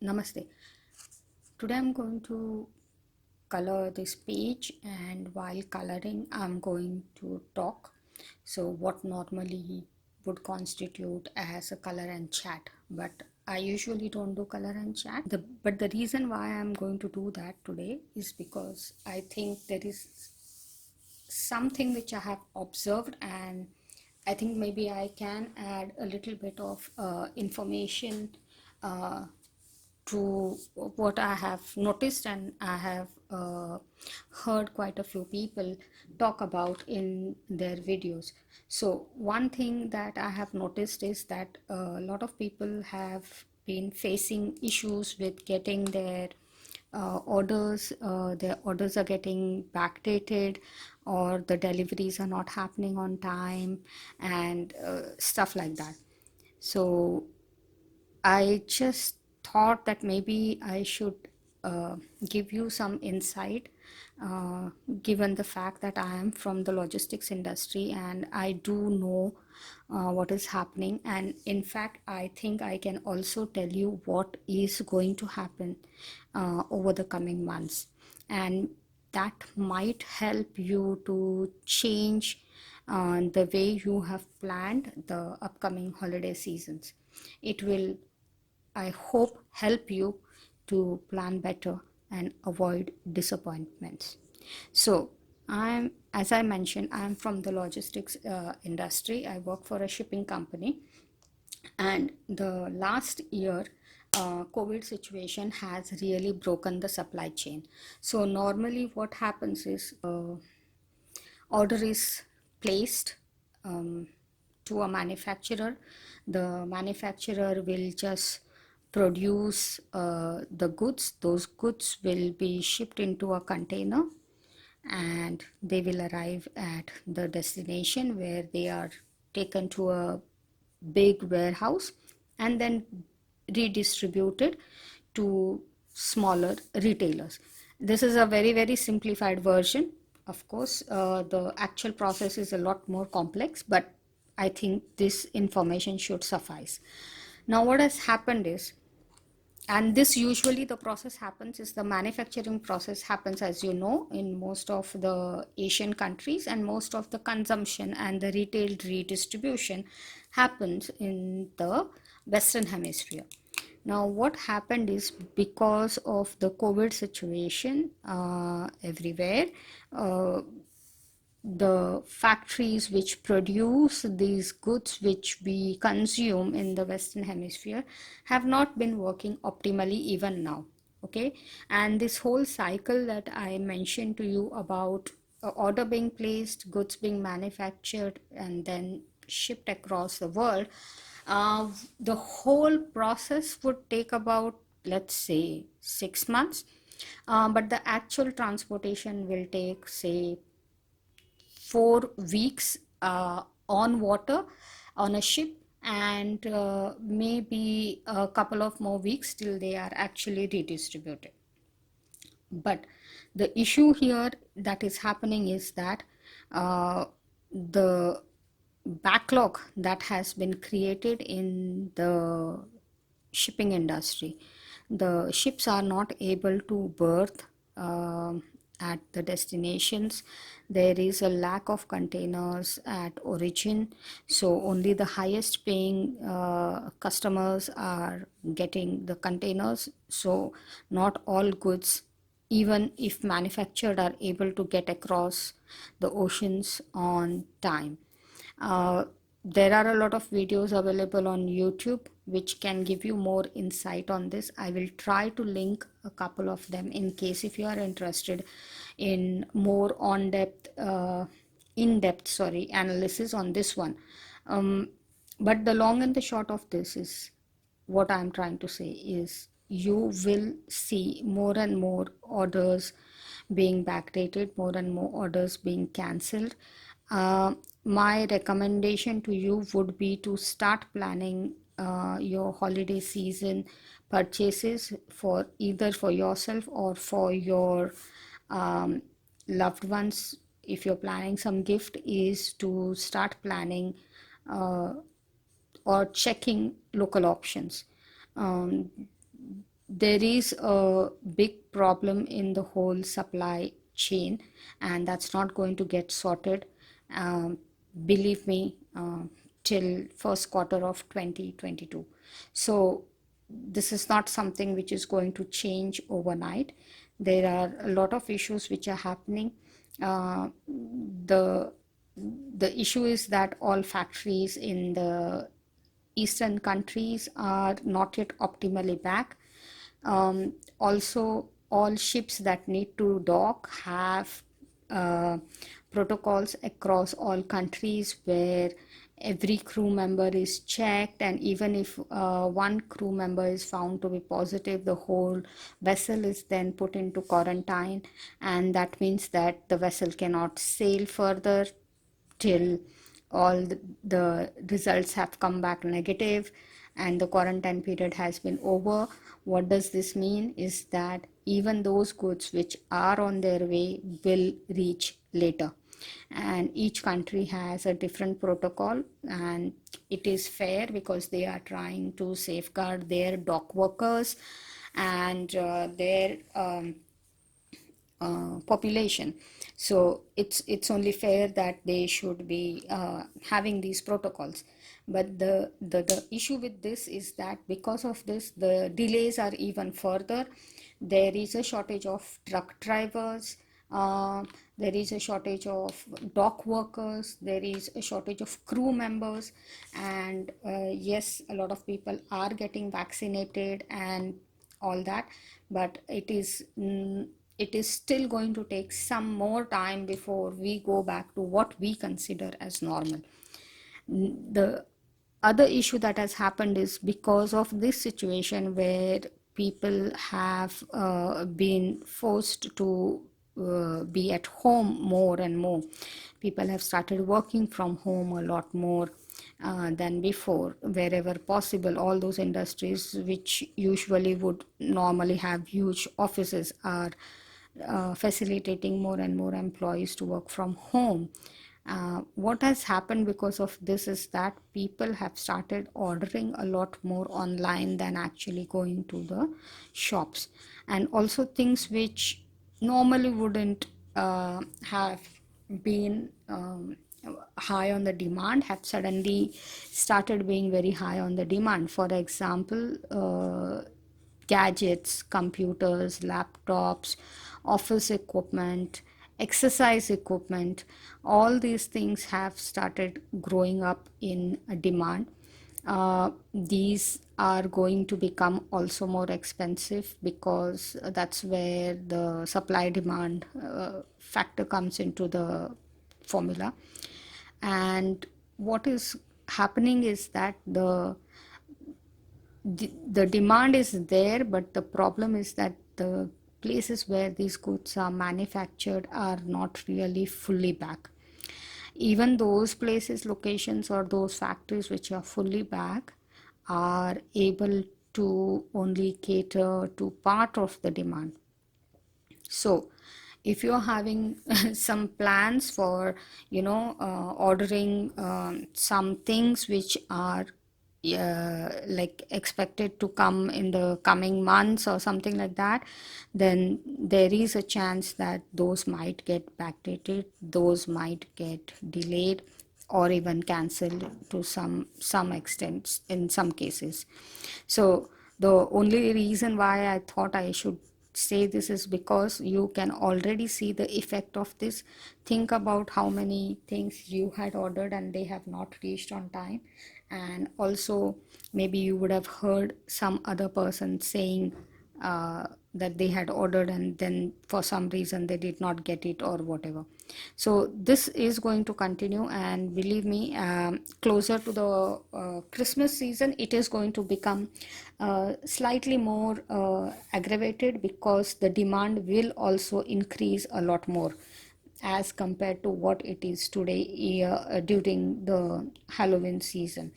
Namaste. Today I'm going to color this page, and while coloring I'm going to talk. So what normally would constitute as a color and chat, but I usually don't do color and chat. But the reason why I'm going to do that today is because I think there is something which I have observed, and I think maybe I can add a little bit of information uh, to what I have noticed, and I have heard quite a few people talk about in their videos. So one thing that I have noticed is that a lot of people have been facing issues with getting their orders are getting backdated, or the deliveries are not happening on time, and stuff like that. So I just thought that maybe I should uh, give you some insight, uh, given the fact that I am from the logistics industry and I do know what is happening. And in fact, I think I can also tell you what is going to happen over the coming months. And that might help you to change the way you have planned the upcoming holiday seasons. It will, I hope, help you to plan better and avoid disappointments. So, as I mentioned, I'm from the logistics industry. I work for a shipping company, and the last year, COVID situation has really broken the supply chain. So, normally, what happens is order is placed um, to a manufacturer. The manufacturer will just produce the goods. Those goods will be shipped into a container, and they will arrive at the destination where they are taken to a big warehouse and then redistributed to smaller retailers. This is a very, very simplified version. Of course, the actual process is a lot more complex, but I think this information should suffice. Now, what has happened is, and this usually the process happens is the manufacturing process happens, as you know, in most of the Asian countries, and most of the consumption and the retail redistribution happens in the Western Hemisphere. Now, what happened is, because of the COVID situation everywhere, uh, the factories which produce these goods which we consume in the Western Hemisphere have not been working optimally even now. Okay, and this whole cycle that I mentioned to you about order being placed, goods being manufactured, and then shipped across the world, the whole process would take about, let's say, 6 months. But the actual transportation will take, say, 4 weeks on water on a ship, and maybe a couple of more weeks till they are actually redistributed. But the issue here that is happening is that the backlog that has been created in the shipping industry, the ships are not able to berth at the destinations. There is a lack of containers at origin, so only the highest paying customers are getting the containers. So not all goods, even if manufactured, are able to get across the oceans on time. uh, there are a lot of videos available on YouTube which can give you more insight on this. I will try to link a couple of them in case if you are interested in more on depth in-depth, sorry, analysis on this one. um, but the long and the short of this is, what I'm trying to say is, you will see more and more orders being backdated, more and more orders being cancelled. Uh, my recommendation to you would be to start planning your holiday season purchases, for either for yourself or for your um, loved ones. If you're planning some gift, is to start planning uh, or checking local options. Um, there is a big problem in the whole supply chain, and that's not going to get sorted, um, believe me, till first quarter of 2022. So this is not something which is going to change overnight. There are a lot of issues which are happening. Uh, the the issue is that all factories in the eastern countries are not yet optimally back. Also, all ships that need to dock have uh, protocols across all countries where every crew member is checked, and even if one crew member is found to be positive, the whole vessel is then put into quarantine, and that means that the vessel cannot sail further till all the results have come back negative and the quarantine period has been over. What does this mean is that even those goods which are on their way will reach later, and each country has a different protocol, and it is fair because they are trying to safeguard their dock workers and their population. So it's only fair that they should be having these protocols. But the issue with this is that because of this, the delays are even further. There is a shortage of truck drivers. There is a shortage of dock workers. There is a shortage of crew members. And yes, a lot of people are getting vaccinated and all that, but it is still going to take some more time before we go back to what we consider as normal. The other issue that has happened is because of this situation where people have been forced to be at home more and more. People have started working from home a lot more than before, wherever possible. All those industries which usually would normally have huge offices are facilitating more and more employees to work from home. What has happened because of this is that people have started ordering a lot more online than actually going to the shops, and also things which normally wouldn't have been high on the demand have suddenly started being very high on the demand. For example, gadgets, computers, laptops, office equipment, exercise equipment, all these things have started growing up in demand. These are going to become also more expensive because that's where the supply demand factor comes into the formula. And what is happening is that the demand is there, but the problem is that the places where these goods are manufactured are not really fully back. Even those places, locations, or those factories which are fully back are able to only cater to part of the demand. So if you're having some plans for ordering some things which are like expected to come in the coming months or something like that, then there is a chance that those might get backdated, those might get delayed, or even cancelled to some extent in some cases. So the only reason why I thought I should say this is because you can already see the effect of this. Think about how many things you had ordered and they have not reached on time. And also, maybe you would have heard some other person saying that they had ordered and then for some reason they did not get it or whatever. So this is going to continue, and believe me, closer to the Christmas season it is going to become slightly more aggravated because the demand will also increase a lot more as compared to what it is today during the Halloween season.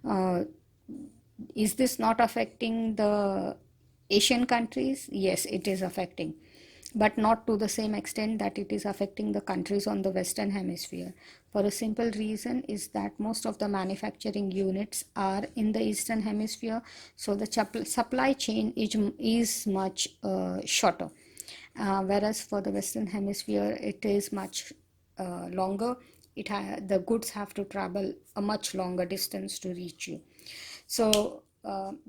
uh, is this not affecting the Asian countries? Yes, it is affecting. but not to the same extent that it is affecting the countries on the Western Hemisphere. For a simple reason is that most of the manufacturing units are in the Eastern Hemisphere, so the supply chain is much shorter. Whereas for the Western Hemisphere, it is much longer. The goods have to travel a much longer distance to reach you. So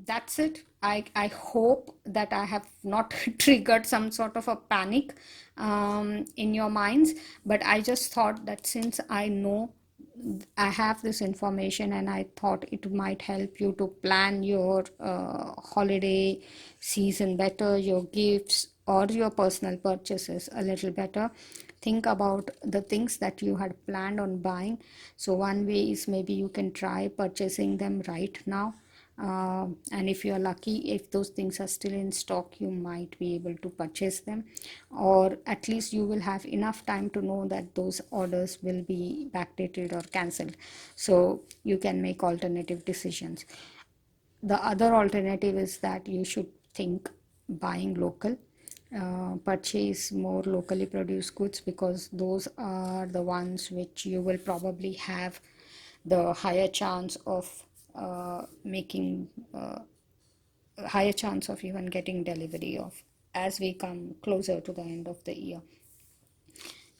that's it. I hope that I have not triggered some sort of a panic in your minds, but I just thought that since I know I have this information and I thought it might help you to plan your holiday season better, your gifts, or your personal purchases a little better. Think about the things that you had planned on buying. So, one way is maybe you can try purchasing them right now. And if you're lucky, if those things are still in stock, you might be able to purchase them, or at least you will have enough time to know that those orders will be backdated or cancelled, so you can make alternative decisions. The other alternative is that you should think buying local, purchase more locally produced goods, because those are the ones which you will probably have the higher chance of making higher chance of even getting delivery of as we come closer to the end of the year.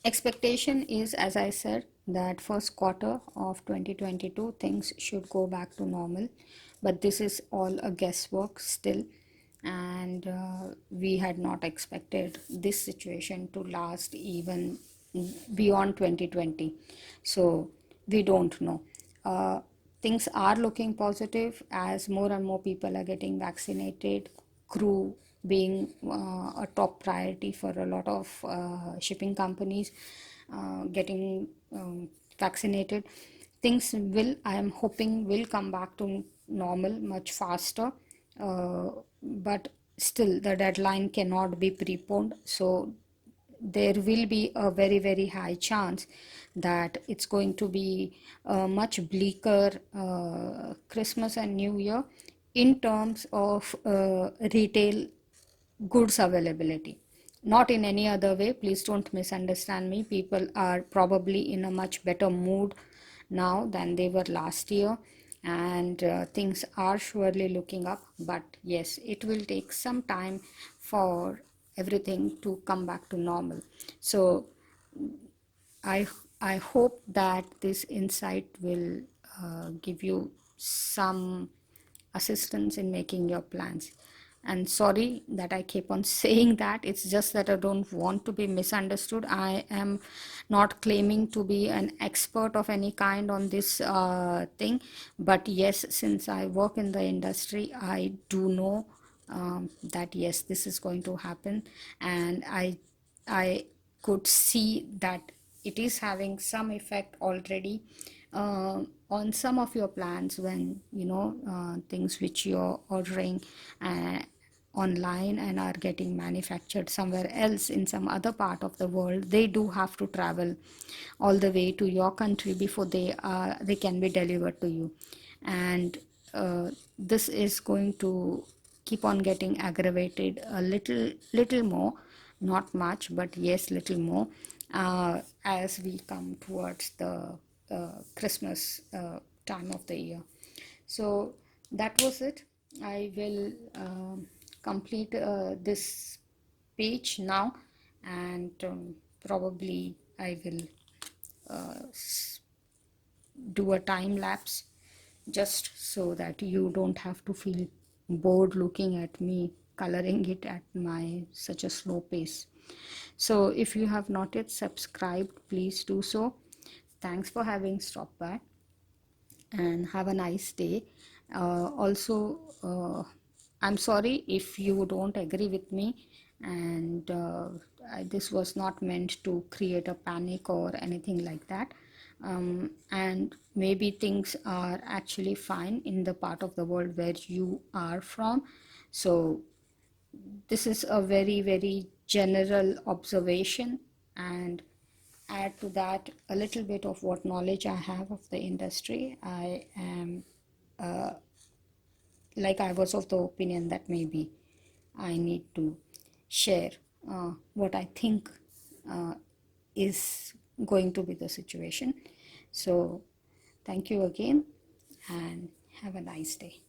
Expectation is, as I said, that first quarter of 2022 things should go back to normal, but this is all a guesswork still, and we had not expected this situation to last even beyond 2020. So we don't know. Things are looking positive as more and more people are getting vaccinated, crew being a top priority for a lot of shipping companies getting vaccinated. Things will, I am hoping, will come back to normal much faster, but still the deadline cannot be preponed. So there will be a very very high chance that it's going to be a much bleaker Christmas and New Year in terms of retail goods availability. Not in any other way, please don't misunderstand me. People are probably in a much better mood now than they were last year, and things are surely looking up. But yes, it will take some time for everything to come back to normal. So I I hope that this insight will give you some assistance in making your plans. And sorry that I keep on saying that. It's just that I don't want to be misunderstood. I am not claiming to be an expert of any kind on this thing, but yes, since I work in the industry, I do know that yes, this is going to happen, and I could see that it is having some effect already on some of your plans, when things which you're ordering uh, online and are getting manufactured somewhere else in some other part of the world, they do have to travel all the way to your country before they can be delivered to you. And this is going to keep on getting aggravated a little more, not much, but yes, little more, as we come towards the Christmas time of the year. So that was it. I will complete this page now, and probably I will do a time lapse, just so that you don't have to feel bored looking at me coloring it at my such a slow pace. So if you have not yet subscribed, please do so. Thanks for having stopped by, and have a nice day. Also, I'm sorry if you don't agree with me, and this was not meant to create a panic or anything like that. And maybe things are actually fine in the part of the world where you are from. So this is a very very general observation, and add to that a little bit of what knowledge I have of the industry. I am I was of the opinion that maybe I need to share what I think is going to be the situation. So thank you again and have a nice day.